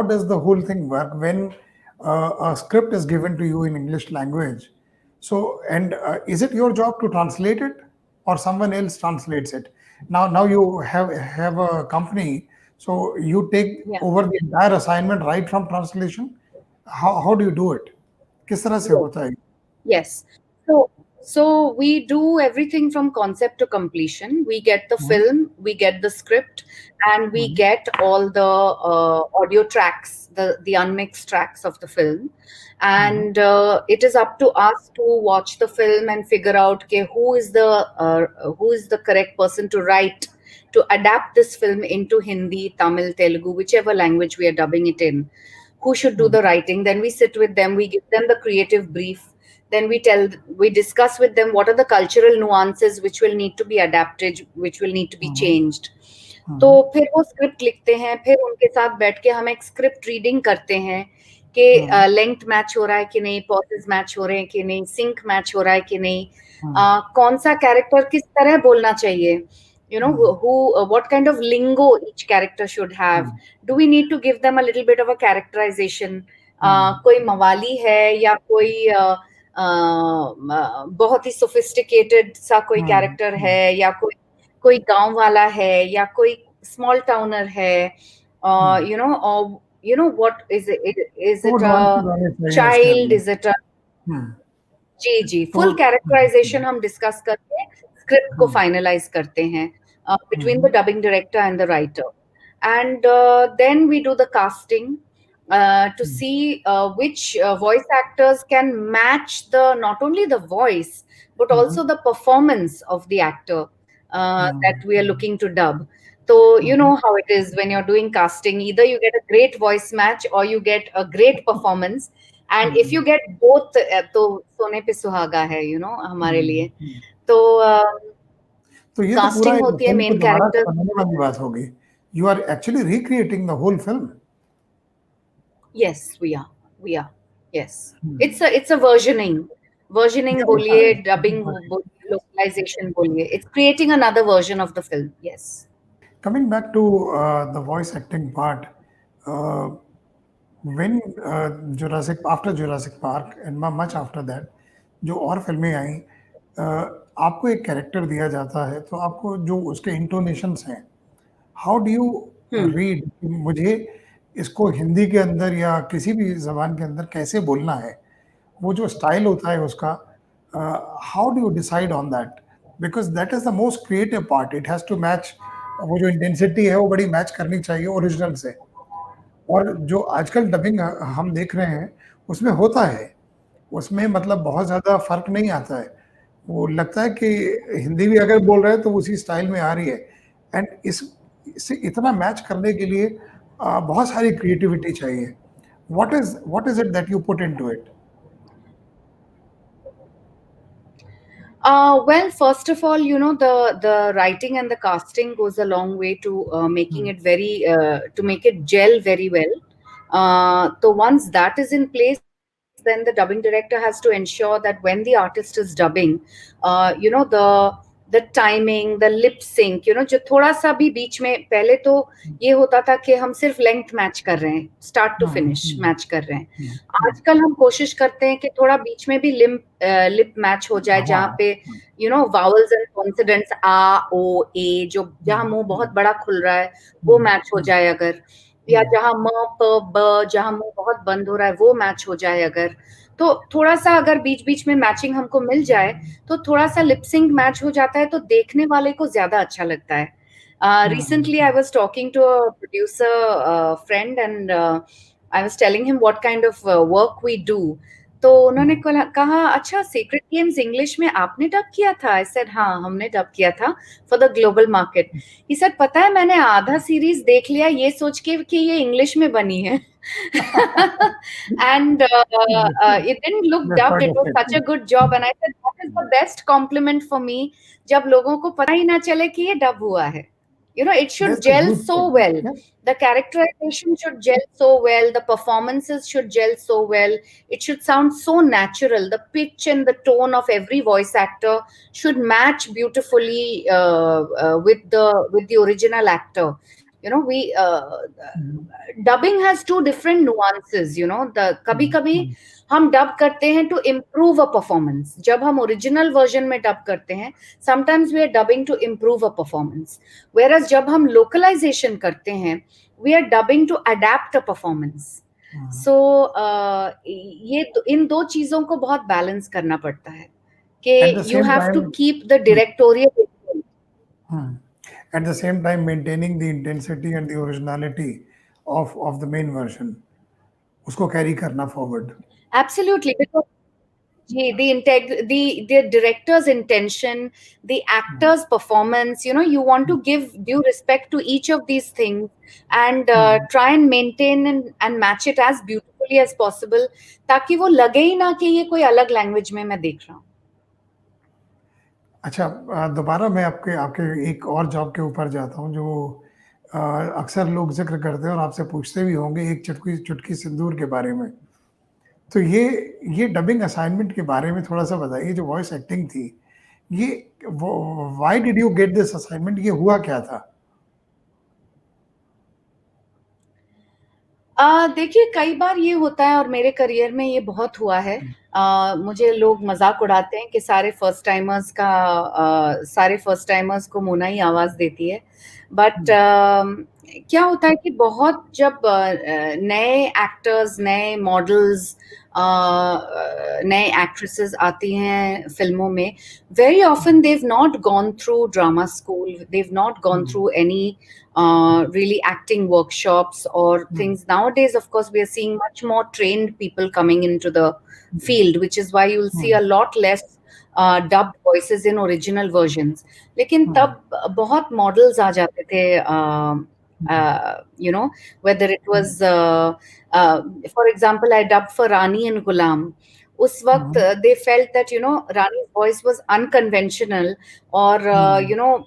does the whole thing work when a script is given to you in English language? So, and is it your job to translate it, or someone else translates it? Now you have a company, so you take Yeah. over the entire assignment right from translation. How do you do it? किस तरह से Yes. होता है? Yes. So, so we do everything from concept to completion. We get the hmm, film, we get the script, and we hmm, get all the audio tracks, the unmixed tracks of the film. Hmm, And it is up to us to watch the film and figure out, okay, who is the correct person to write, to adapt this film into Hindi, Tamil, Telugu, whichever language we are dubbing it in. Who should do hmm, the writing? Then we sit with them, we give them the creative brief, then we discuss with them what are the cultural nuances which will need to be adapted, which will need to be hmm, changed. तो हम्म, फिर वो script लिखते हैं, फिर उनके साथ बैठ के हम एक स्क्रिप्ट रीडिंग करते हैं कि हम्म, लेंथ मैच हो रहा है कि नहीं, पॉसेस मैच हो रहे हैं कि नहीं, सिंक मैच हो रहा है कि नहीं, हम्म, कौन सा कैरेक्टर किस तरह बोलना चाहिए, you know, hmm, who what kind of lingo each character should have. Hmm, Do we need to give them a little bit of a characterization? हम्म, कोई मवाली है या कोई बहुत ही सोफिस्टिकेटेड सा कोई हम्म, कैरेक्टर है, या कोई कोई गांव वाला है, या कोई स्मॉल टाउनर है, हम्म। you know, or you know, what is तो वो it a nuances होने चाहिए उसके child, अंदर। is it a, हम्म, जी जी, तो फुल कैरेक्टराइजेशन हम डिस्कस करके स्क्रिप्ट को हम्म, फाइनलाइज करते हैं between the hmm, dubbing director and the writer. And then we do the casting to hmm, see which voice actors can match the not only the voice but hmm, also the performance of the actor hmm, that we are looking to dub. So you know hmm, how it is when you're doing casting, either you get a great voice match or you get a great performance. And if hmm, you get both, तो सोने पे सुहागा है, you know, हमारे लिए. हम्म। तो तो ये तो पूरा कास्टिंग एक होती है फिल्म को मेन दोबारा से कैरेक्टर. बनाने वाली बात होगी। You are actually recreating the whole film. Yes, we are. Yes, it's a versioning ये होता बोलिए, है, dubbing बोलिए, localization बोलिए. It's creating another version of the film. Yes. Coming back to the voice acting part, when Jurassic, after Jurassic Park and much after that, जो और फिल्में आई, आपको एक कैरेक्टर दिया जाता है तो आपको जो उसके इंटोनेशंस हैं, how do you Hmm. Read, मुझे इसको हिंदी के अंदर या किसी भी जबान के अंदर कैसे बोलना है, वो जो स्टाइल होता है उसका, how do you decide on that? Because that is the most creative part, it has to match, वो जो इंटेंसिटी है वो बड़ी मैच करनी चाहिए ओरिजिनल से। और जो आजकल डबिंग हम देख रहे हैं, उसमें होता है, उसमें मतलब बहुत ज़्यादा फ़र्क नहीं आता है। वो लगता है कि हिंदी भी अगर बोल रहे हैं तो उसी स्टाइल में आ रही है। एंड इसे इतना मैच करने के लिए बहुत सारी क्रिएटिविटी चाहिए। What is it that you put into it? Well, first of all, you know, the writing and the casting goes a long way to making hmm, it very to make it gel very well. So once that is in place, then the dubbing director has to ensure that when the artist is dubbing, you know, the timing, the lip sync, you know, जो थोड़ा सा भी बीच में, पहले तो ये होता था कि हम सिर्फ लेंथ मैच कर रहे हैं, start to hmm, finish hmm, match कर रहे हैं. हुँ, हुँ। आजकल हम कोशिश करते हैं कि थोड़ा बीच में भी लिप मैच हो जाए, हाँ, जहाँ पे हुँ, यू नो वावल्स एंड कॉन्सिडेंट्स आ ओ ए, जो जहाँ हुँ, मुंह बहुत हुँ, बड़ा खुल रहा है वो हुँ, मैच हो हुँ, जाए अगर, या हुँ, जहाँ म प ब जहाँ मुंह बहुत बंद हो रहा है वो मैच हो जाए अगर, तो थोड़ा सा अगर बीच बीच में मैचिंग हमको मिल जाए तो थोड़ा सा लिपसिंग मैच हो जाता है, तो देखने वाले को ज्यादा अच्छा लगता है. हुँ, Recently I was talking to a producer friend, and I was telling him what kind of work we do. तो उन्होंने हुँ, कहा, अच्छा, सीक्रेट गेम्स इंग्लिश में आपने डब किया था? आई सेड, हाँ, हमने डब किया था for the global market. He said, पता है, मैंने आधा सीरीज देख लिया ये सोच के कि ये इंग्लिश में बनी है. And it didn't look that's dubbed. Part It of was it. such a good job, and I said that is the best compliment for me. जब लोगों को पता ही ना चले कि ये डब हुआ है. You know, it should that's a gel good so thing. well. The characterization should gel so well. The performances should gel so well. It should sound so natural. The pitch and the tone of every voice actor should match beautifully with the original actor. we hmm, dubbing has two different nuances. The कभी हम्म, कभी हम dub करते हैं to improve a performance. जब हम original version में dub करते हैं, sometimes we are dubbing to improve a performance. Whereas जब हम लोकलाइजेशन करते हैं, we are dubbing to adapt a performance. Hmm. So इन दो चीजों को बहुत बैलेंस करना पड़ता है कि At the you same have to time, keep the directorial. hmm, at the same time maintaining the intensity and the originality of the main version, उसको carry करना forward. Absolutely. The director's intention, the Hmm, actor's performance, you want to give due respect to each of these things, and hmm. try and maintain and match it as beautifully as possible, ताकि वो लगे ही ना कि ये कोई अलग language में मैं देख रहा हूँ. अच्छा, दोबारा मैं आपके आपके एक और जॉब के ऊपर जाता हूँ जो अक्सर लोग जिक्र करते हैं और आपसे पूछते भी होंगे, एक चुटकी चुटकी सिंदूर के बारे में. तो ये डबिंग असाइनमेंट के बारे में थोड़ा सा बताइए. जो वॉइस एक्टिंग थी, ये why did you get this assignment? ये हुआ क्या था? देखिए, कई बार ये होता है और मेरे करियर में ये बहुत हुआ है. मुझे लोग मजाक उड़ाते हैं कि सारे फर्स्ट टाइमर्स को मोना ही आवाज देती है. बट क्या होता है कि बहुत जब नए एक्टर्स, नए मॉडल्स, नए एक्ट्रेसेस आती हैं फिल्मों में, very often they've not gone through drama school, they've not gone through any really acting workshops or things. Nowadays, of course, we are seeing much more trained people coming into the field, which is why you'll see a lot less dubbed voices in original versions. लेकिन तब बहुत models आ जाते थे, whether it was, for example, I dubbed for Rani and Ghulam. उस वक्त they felt that Rani's voice was unconventional, or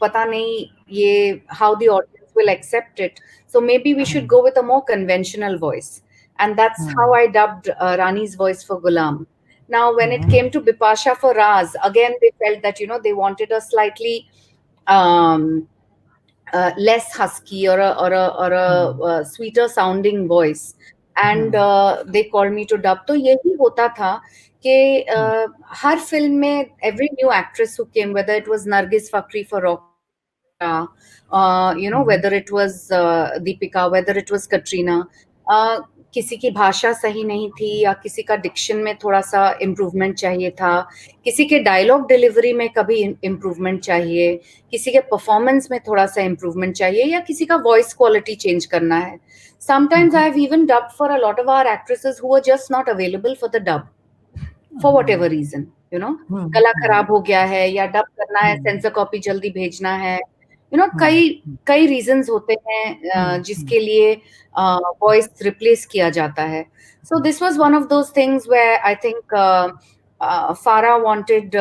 पता नहीं ये how the audience will accept it, so maybe we should go with a more conventional voice, and that's how I dubbed Rani's voice for Ghulam. Now when it came to Bipasha for Raz, again they felt that they wanted a slightly um, less husky, or a sweeter sounding voice, and they called me to dub. तो यही होता था कि हर film में every new actress who came, whether it was Nargis Fakri for Rockstar, whether it was Deepika, whether it was Katrina, किसी की भाषा सही नहीं थी, या किसी का डिक्शन में थोड़ा सा इम्प्रूवमेंट चाहिए था, किसी के डायलॉग डिलीवरी में कभी इम्प्रूवमेंट चाहिए, किसी के परफॉर्मेंस में थोड़ा सा इम्प्रूवमेंट चाहिए, या किसी का वॉइस क्वालिटी चेंज करना है. Sometimes I have even dubbed for a lot of our actresses who were just not available for the dub for whatever reason. गला खराब हो गया है, या डब करना है, सेंसर कॉपी जल्दी भेजना है. कई कई रीजंस होते हैं जिसके लिए वॉइस रिप्लेस किया जाता है. So this was one of those things where I think Farah wanted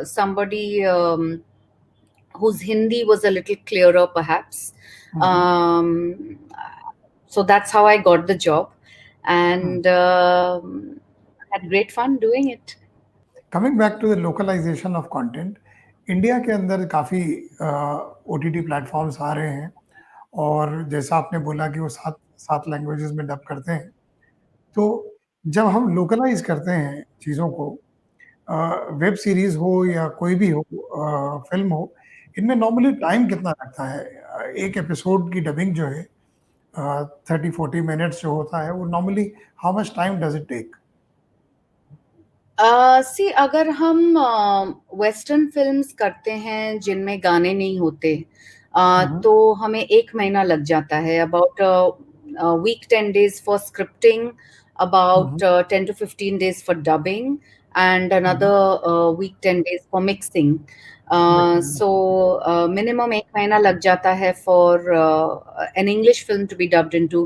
somebody whose Hindi was a little clearer, perhaps. Um, so that's how I got the job, and had great fun doing it. Coming back to the localization of content, India के अंदर काफ़ी OTT platforms आ रहे हैं, और जैसा आपने बोला कि वो सात सात लैंग्वेजेस में डब करते हैं. तो जब हम लोकलाइज करते हैं चीज़ों को, वेब सीरीज हो या कोई भी हो, फिल्म हो, इनमें नॉर्मली टाइम कितना लगता है? एक एपिसोड की डबिंग जो है 30-40 मिनट्स जो होता है, वो normally how much time does it take? See अगर हम वेस्टर्न फिल्म्स करते हैं जिनमें गाने नहीं होते, तो हमें 1 महीना लग जाता है. About week 10 days for scripting, about 10 to 15 days for dubbing, and another week 10 days for mixing. So minimum 1 महीना लग जाता है for an English film to be dubbed into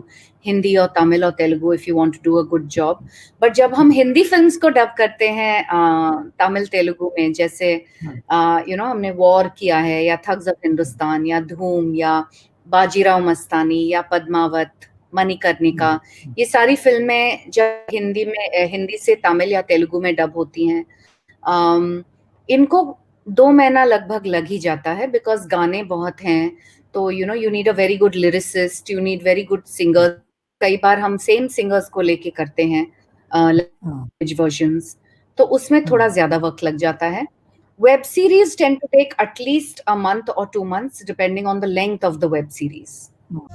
Hindi or Tamil or Telugu if you want to do a good job. But जब हम Hindi films को dub करते हैं तमिल तेलुगु में, जैसे हमने वॉर किया है, या थग्स ऑफ हिंदुस्तान, या धूम, या बाजीराव मस्तानी, या पद्मावत, मणिकर्णिका, ये सारी फिल्में जब हिंदी से तमिल या तेलुगु में डब होती हैं, इनको 2 महीना लगभग लग ही जाता है, बिकॉज़ गाने बहुत हैं, तो you need a very good lyricist, you need very good singer. कई बार हम सेम सिंगर्स को लेके करते हैं हुँ, लैंग्वेज वर्जन्स, तो उसमें थोड़ा हुँ, ज़्यादा वक़्त लग जाता है। Web series tend to take at least a month और 2 months depending on the length of the web series. Hmm.